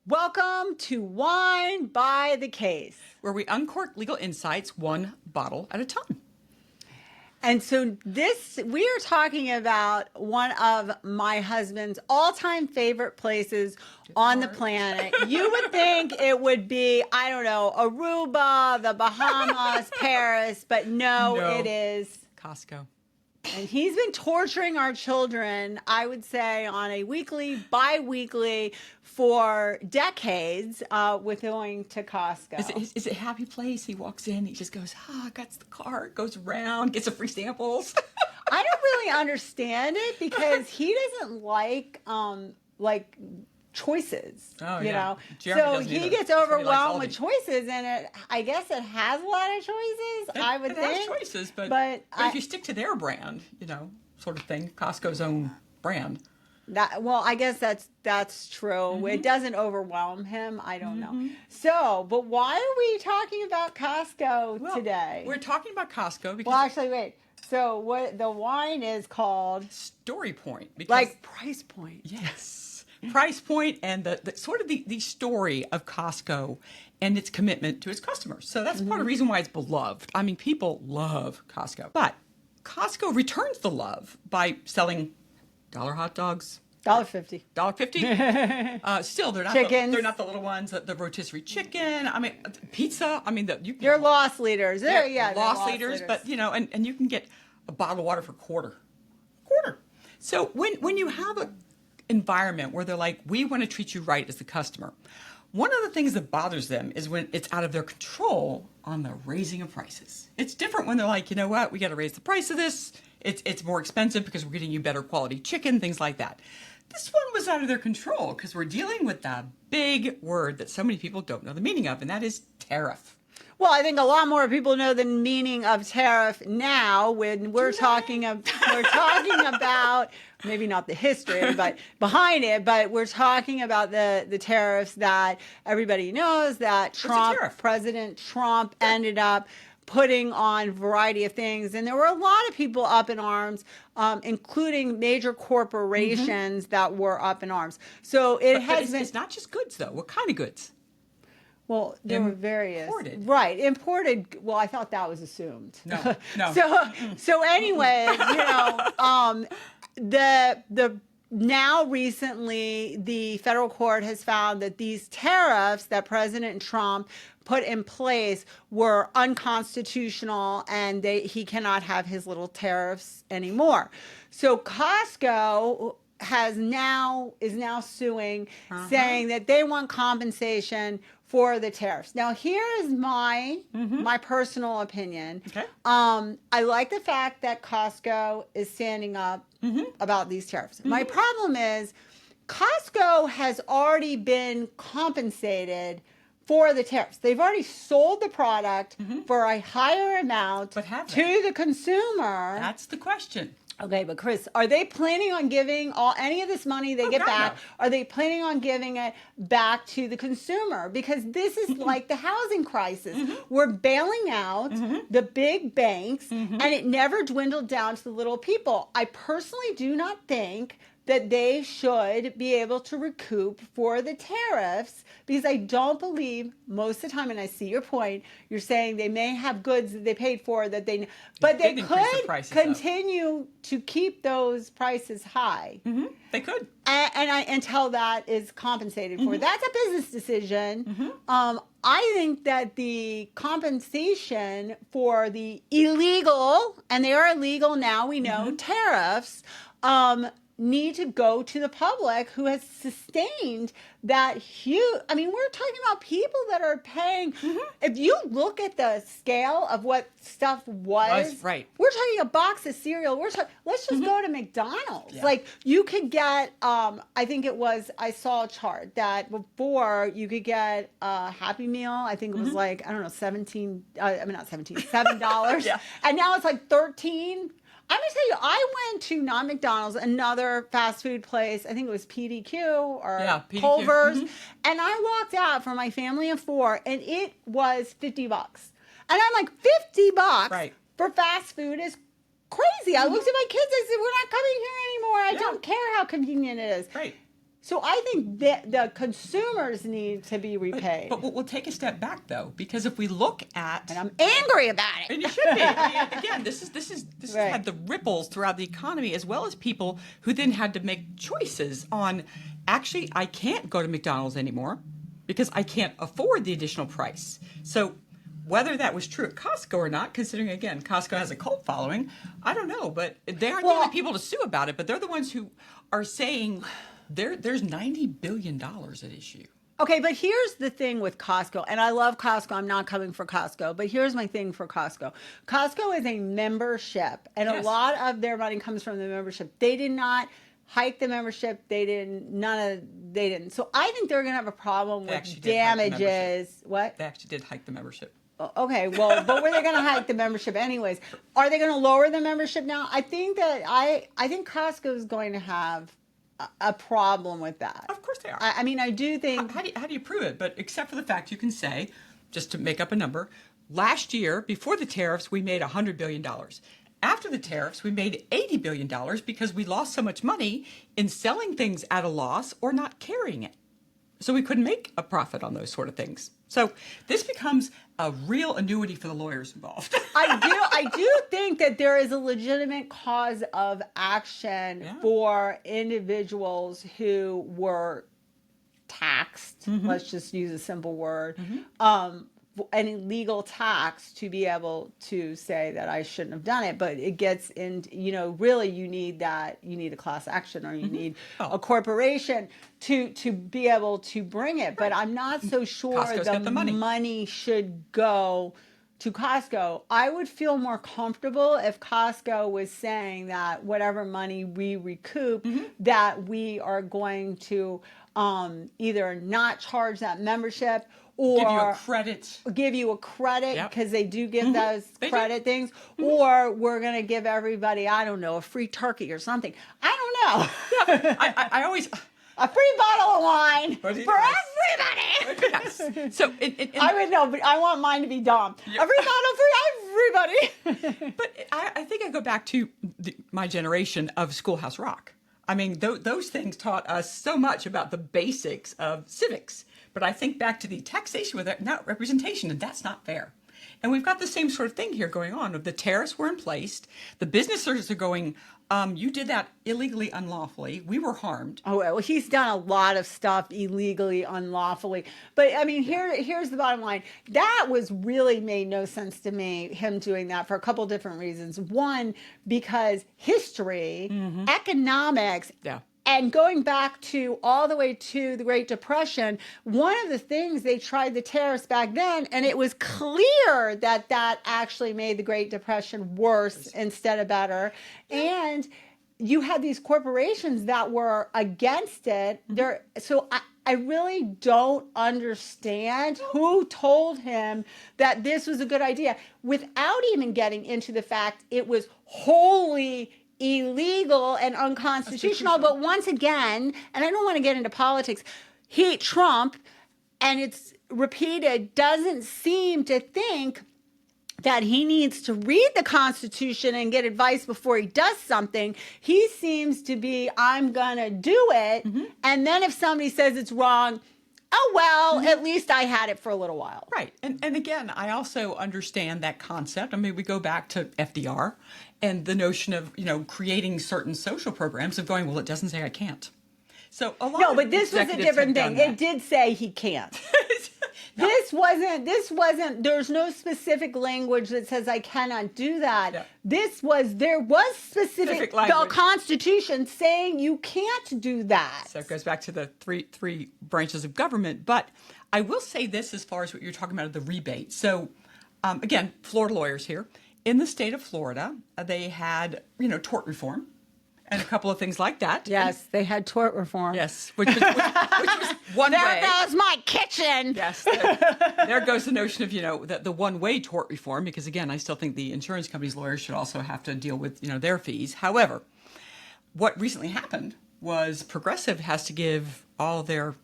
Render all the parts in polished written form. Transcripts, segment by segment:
Welcome to Wine by the Case, where we uncork legal insights one bottle at a time. And so we are talking about one of my husband's all-time favorite places on the planet. You would think it would be, I don't know, Aruba, the Bahamas, Paris, but no, it is Costco. And he's been torturing our children, I would say, on a weekly, bi-weekly for decades with going to Costco. Is it a happy place? He walks in, he just goes, gets the cart, goes around, gets some free samples. I don't really understand it because he doesn't like choices, you know. So he gets overwhelmed with choices, and I guess it has a lot of choices. I would think. It has choices, but if you stick to their brand, sort of thing, Costco's own brand. I guess that's true. Mm-hmm. It doesn't overwhelm him. I don't know. So, but why are we talking about Costco today? We're talking about Costco because... Well, actually, wait. So what the wine is called? Story Point. Because, like Price Point. Yes. Price Point and the sort of the story of Costco and its commitment to its customers. So that's part of the reason why it's beloved. I mean, people love Costco. But Costco returns the love by selling dollar hot dogs. $1.50. $1.50. Still, they're not Chickens. They're not the little ones. The rotisserie chicken. I mean, pizza. I mean, they're loss leaders. They're loss leaders. But and you can get a bottle of water for quarter. So when you have a environment where they're like, we want to treat you right as the customer, one of the things that bothers them is when it's out of their control on the raising of prices. It's different when they're like, you know what, we got to raise the price of this. It's more expensive because we're getting you better quality chicken, things like that. This one was out of their control because we're dealing with the big word that so many people don't know the meaning of, and that is tariff. Well, I think a lot more people know the meaning of tariff now when we're talking about maybe not the history but behind it, but we're talking about the tariffs that everybody knows that President Trump ended up putting on a variety of things. And there were a lot of people up in arms, including major corporations that were up in arms. So it's not just goods, though. What kind of goods? Well, there were various. Imported. Right. Imported. Well, I thought that was assumed. No. So anyways, now recently the federal court has found that these tariffs that President Trump put in place were unconstitutional, and he cannot have his little tariffs anymore. So Costco is now suing, saying that they want compensation for the tariffs. Now, here is my personal opinion. Okay. I like the fact that Costco is standing up about these tariffs. My problem is Costco has already been compensated for the tariffs. They've already sold the product for a higher amount to the consumer. That's the question. Okay, but Chris, are they planning on giving any of this money they get back? No. Are they planning on giving it back to the consumer? Because this is like the housing crisis. We're bailing out the big banks, and it never dwindled down to the little people. I personally do not think that they should be able to recoup for the tariffs, because I don't believe most of the time, and I see your point, you're saying they may have goods that they paid for but they could continue to keep those prices high. They could. Until that is compensated for. That's a business decision. I think that the compensation for the illegal, and they are illegal now, we know, tariffs, need to go to the public who has sustained that huge. I mean, we're talking about people that are paying. If you look at the scale of what stuff was, right. We're talking a box of cereal. Let's just go to McDonald's. Yeah. Like you could get, I think it was, I saw a chart that before you could get a Happy Meal. I think it was like, I don't know, $7. Yeah. And now it's like $13. I'm going to tell you, I went to not McDonald's, another fast food place. I think it was PDQ or Culver's. And I walked out for my family of 4, and it was $50. And I'm like, $50 for fast food is crazy. I looked at my kids. I said, we're not coming here anymore. I don't care how convenient it is. Right. So I think that the consumers need to be repaid. But we'll take a step back though, because if we look at, and I'm angry about it. and you should be. I mean, again, this has Right. had the ripples throughout the economy, as well as people who then had to make choices on, actually, I can't go to McDonald's anymore because I can't afford the additional price. So whether that was true at Costco or not, considering, again, Costco has a cult following, I don't know. But they aren't the only people to sue about it, but they're the ones who are saying there's $90 billion at issue. Okay, but here's the thing with Costco, and I love Costco. I'm not coming for Costco, but here's my thing for Costco. Costco is a membership, and Yes. a lot of their money comes from the membership. They did not hike the membership. They didn't. So I think they're going to have a problem They with actually did hike the membership. damages. What? They actually did hike the membership. Okay, well, but were they going to hike the membership anyways? Are they going to lower the membership now? I think that I think Costco is going to have a problem with that. Of course they are. I mean, I do think. How do you prove it? But except for the fact you can say, just to make up a number, last year, before the tariffs, we made $100 billion. After the tariffs, we made $80 billion because we lost so much money in selling things at a loss or not carrying it. So we couldn't make a profit on those sort of things. So this becomes a real annuity for the lawyers involved. I do think that there is a legitimate cause of action for individuals who were taxed. Let's just use a simple word. An illegal tax, to be able to say that I shouldn't have done it. But it gets in, really you need a class action, or you need a corporation to be able to bring it. But I'm not so sure Costco's got the money should go to Costco. I would feel more comfortable if Costco was saying that whatever money we recoup, that we are going to either not charge that membership, or give you a credit. Because they do give those credit things, or we're going to give everybody, I don't know, a free turkey or something. I don't know. I always... A free bottle of wine for everybody. Yes. So I would know, but I want mine to be dumb. Yeah. A free bottle for everybody. But I think I go back to my generation of Schoolhouse Rock. I mean, those things taught us so much about the basics of civics. But I think back to the taxation without representation, and that's not fair. And we've got the same sort of thing here going on. The tariffs were in place. The businesses are going, you did that illegally, unlawfully. We were harmed. Oh, well, he's done a lot of stuff illegally, unlawfully. But, I mean, here's the bottom line. That really made no sense to me, him doing that, for a couple different reasons. One, because history, economics, and going back all the way to the Great Depression, one of the things they tried the tariffs back then, and it was clear that actually made the Great Depression worse instead of better. And you had these corporations that were against it. So I really don't understand who told him that this was a good idea, without even getting into the fact it was wholly illegal and unconstitutional. But once again, and I don't want to get into politics, Trump, and it's repeated, doesn't seem to think that he needs to read the Constitution and get advice before he does something. He seems to be, I'm gonna do it, and then if somebody says it's wrong, oh, well, at least I had it for a little while. Right. And again, I also understand that concept. I mean, we go back to FDR and the notion of, creating certain social programs of going, well, it doesn't say I can't. So a lot but this was a different thing. It did say he can't. This wasn't, there's no specific language that says I cannot do that. Yeah. There was specific the Constitution saying you can't do that. So it goes back to the three branches of government. But I will say this as far as what you're talking about, the rebate. So again, Florida lawyers here. In the state of Florida, they had, tort reform and a couple of things like that. Yes, they had tort reform. Yes, which was one way. There goes my kitchen. Yes, there goes the notion of, the one-way tort reform, because, again, I still think the insurance companies' lawyers should also have to deal with, their fees. However, what recently happened was Progressive has to give all their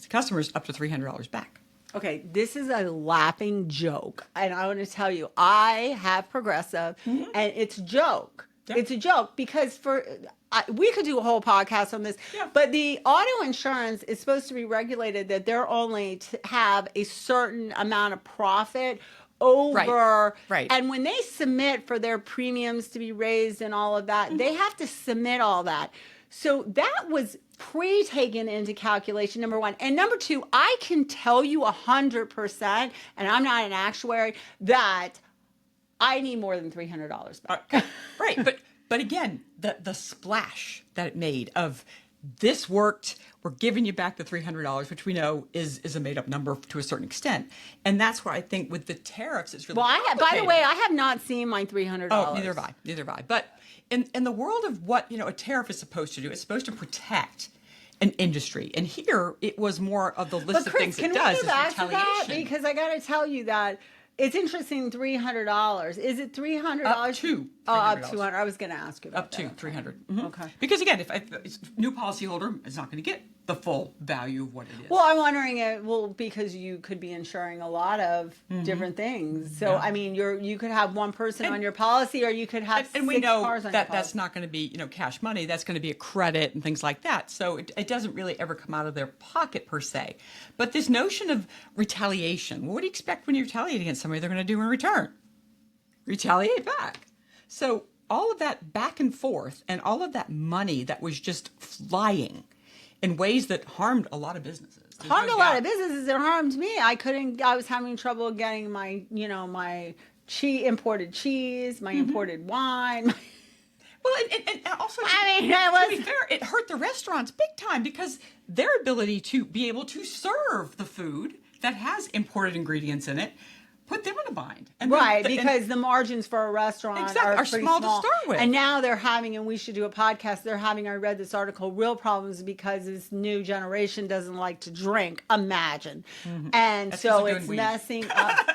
customers up to $300 back. Okay, this is a laughing joke. And I want to tell you, I have Progressive, and it's a joke. Yeah. It's a joke because we could do a whole podcast on this. Yeah. But the auto insurance is supposed to be regulated that they're only to have a certain amount of profit over. Right. And when they submit for their premiums to be raised and all of that, they have to submit all that. So that was pre-taken into calculation, number one. And number two, I can tell you 100%, and I'm not an actuary, that I need more than $300 back. Right. But again, the splash that it made of this worked, we're giving you back the $300, which we know is a made up number to a certain extent. And that's why I think with the tariffs, it's really by the way, I have not seen my $300. Oh, neither have I. But in the world of what, a tariff is supposed to do, it's supposed to protect an industry. And here it was more of the list of things it does is retaliation. Because I got to tell you that it's interesting, $300. Is it $300? Up to up to $200. I was going to ask you about up to that. $300. Okay. Because again, if new policyholder is not going to get the full value of what it is. Well, I'm wondering, because you could be insuring a lot of different things. So, I mean, you could have one person on your policy, or you could have and we six know cars on that your that's not going to be cash money. That's going to be a credit and things like that. So it doesn't really ever come out of their pocket per se. But this notion of retaliation, what do you expect when you retaliate against somebody they're going to do in return? Retaliate back. So all of that back and forth and all of that money that was just flying in ways that harmed a lot of businesses. Harmed a lot of businesses. It harmed me. I was having trouble getting my, my imported cheese, my imported wine. Well, and also, to be fair, it hurt the restaurants big time because their ability to be able to serve the food that has imported ingredients in it put them in a bind. Because the margins for a restaurant are pretty small to start with. And now they're having, and we should do a podcast, I read this article, real problems because this new generation doesn't like to drink, imagine. And so it's messing up.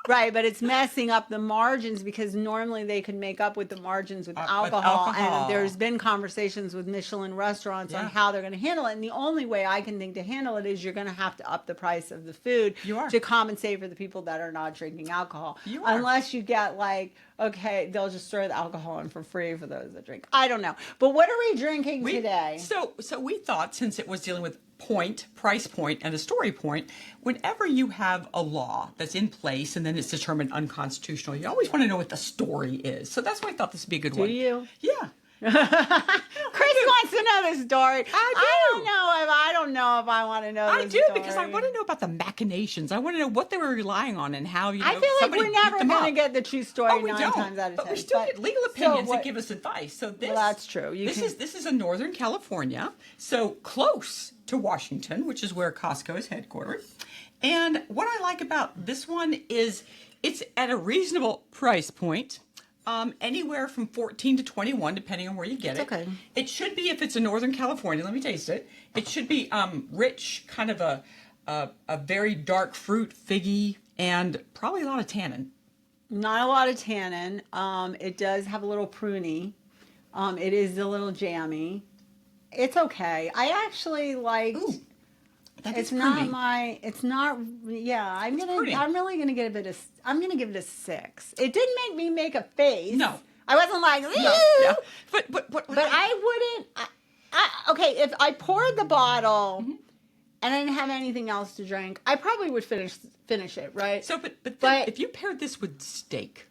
Right, but it's messing up the margins because normally they could make up with the margins with alcohol. And there's been conversations with Michelin restaurants on how they're going to handle it. And the only way I can think to handle it is you're going to have to up the price of the food to compensate for the people that are not drinking alcohol. Unless you get they'll just throw the alcohol in for free for those that drink. I don't know. But what are we drinking today? So we thought, since it was dealing with price point, and a story point, whenever you have a law that's in place and then it's determined unconstitutional, you always want to know what the story is. So that's why I thought this would be a good one. Do you? Yeah. Chris wants to know the story. I don't know if I want to know the story. I do, because I want to know about the machinations. I want to know what they were relying on and how, I feel like we're never going to get the true story 9 times out of 10. But we still get legal opinions that give us advice. So that's true. This is in Northern California, so close to Washington, which is where Costco is headquartered. And what I like about this one is it's at a reasonable price point. Anywhere from 14 to 21, depending on where you get it. Okay. It should be, if it's in Northern California, let me taste it. It should be rich, kind of a very dark fruit, figgy, and probably a lot of tannin. Not a lot of tannin. It does have a little pruny. It is a little jammy. It's okay. I actually liked. Ooh. It's not my. It's not. Yeah, I'm really gonna give it I'm gonna give it a 6. It didn't make me make a face. No, I wasn't like. No, yeah. But I wouldn't. Okay, if I poured the bottle and I didn't have anything else to drink, I probably would finish it. Right. So, but if you paired this with steak,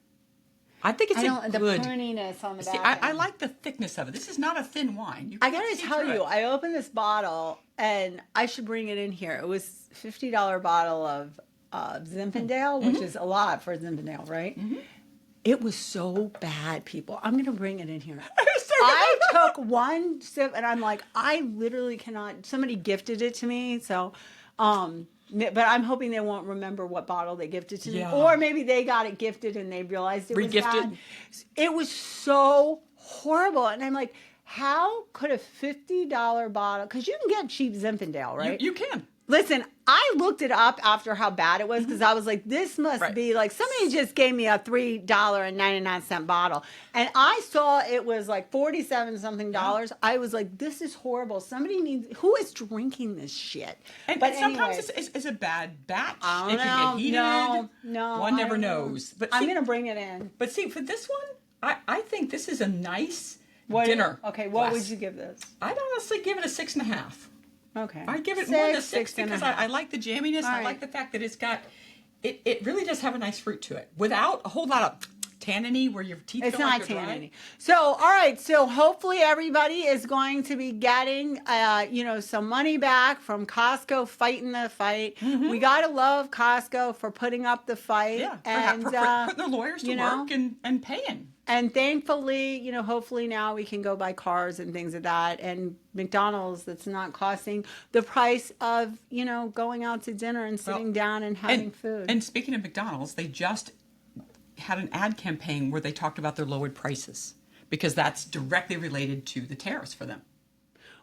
I think it's the pruniness on the back. I like the thickness of it. This is not a thin wine. I gotta tell you, I opened this bottle, and I should bring it in here. It was a $50 bottle of Zinfandel, which is a lot for Zinfandel, right? It was so bad, people. I'm gonna bring it in here. I took one sip, and I'm like, I literally cannot. Somebody gifted it to me, so. But I'm hoping they won't remember what bottle they gifted to me. Or maybe they got it gifted and they realized it was bad. It was so horrible. And I'm like, how could a $50 bottle... Because you can get cheap Zinfandel, right? You can. Listen, I looked it up after how bad it was because I was like, this must be like, somebody just gave me a $3.99 bottle. And I saw it was like $47 something. I was like, this is horrible. Somebody needs, who is drinking this shit? But sometimes it's a bad batch. I it don't can know. get heated. No. One never knows. But I'm going to bring it in. But see, for this one, I think this is a nice dinner. Okay, what glass. would you give this? I'd honestly give it a 6.5. Okay. I'd give it more than a 6 six and a because half. I like the jamminess. I right. like the fact that it's got, it really does have a nice fruit to it without a whole lot of tanniny where your teeth It's feel not like they're dry. tanniny. So, all right. So hopefully everybody is going to be getting, some money back from Costco fighting the fight. We got to love Costco for putting up the fight. Yeah, and for putting their lawyers to work and paying. And thankfully, hopefully now we can go buy cars and things like that. And McDonald's, that's not costing the price of, going out to dinner and sitting down and having food. And speaking of McDonald's, they just had an ad campaign where they talked about their lowered prices because that's directly related to the tariffs for them.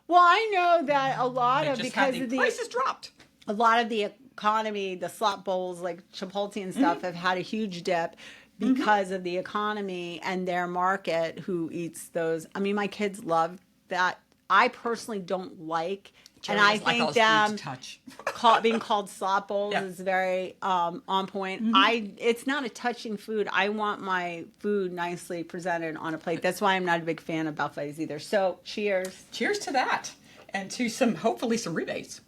Well, I know that a lot They of, just because had of the prices dropped. a lot of the economy, the slot bowls like Chipotle and stuff have had a huge dip because of the economy and their market who eats those. I mean, my kids love that. I personally don't like, Jerry and I doesn't like all think his food them to touch. being called slot bowls Yeah. is very on point. It's not a touching food. I want my food nicely presented on a plate. That's why I'm not a big fan of buffets either. So cheers. Cheers to that, and to hopefully some rebates.